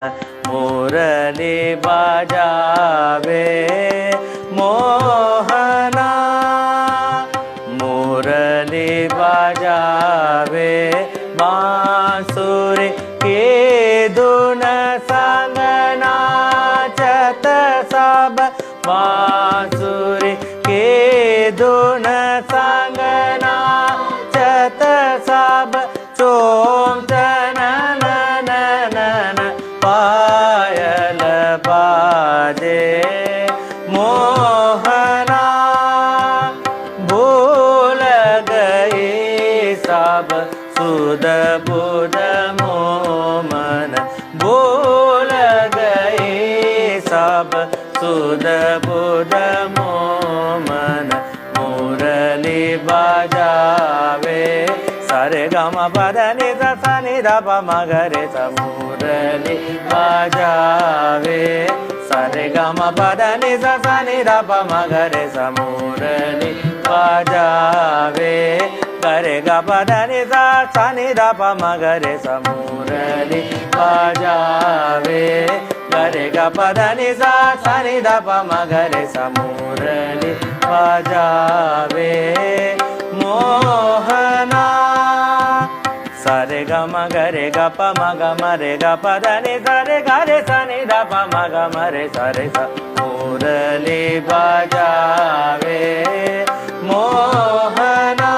मुरली बजावे मोहना, मुरली बजावे बांसुरी के धुन संग नाचत सब, बांसुरी के धुन संग नाचत सब, चोमचन पायल बाजे मोहना, भूल गए सब सुध बुध मोमन, भूल गए सब सुध बुध मोमन, मुरली बजावे सारे गम पद नि सा नि ध प म ग रे सा, मुरली बजावे सारे गम पद नि सा नि ध प म ग रे सा, मुरली बजावे गरे ग पद नि सा नि ध प म ग रे सा, मुरली बजावे गरे ग पद नि सा नि ध प म ग रे सा, मुरली बजावे मोहना, सारे ग म ग रे ग प म ग म रे ग प ध नि सा रे ग रे सा नि ध प म ग म रे सा रे सा, मुरली बजावे मोहना,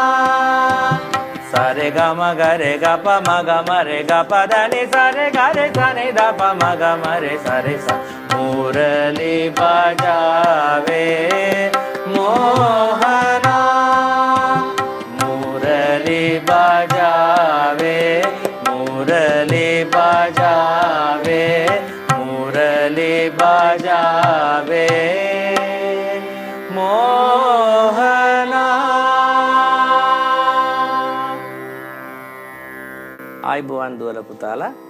सारे ग म ग रे ग प म ग म रे ग प ध नि सा रे ग रे सा नि ध प म ग म रे सा रे सा, मुरली बजावे मोहना, मुरली बजावे, मुरली बजावे, मुरली बजावे मोहना। आयुबोවන් දුවල පුතාලා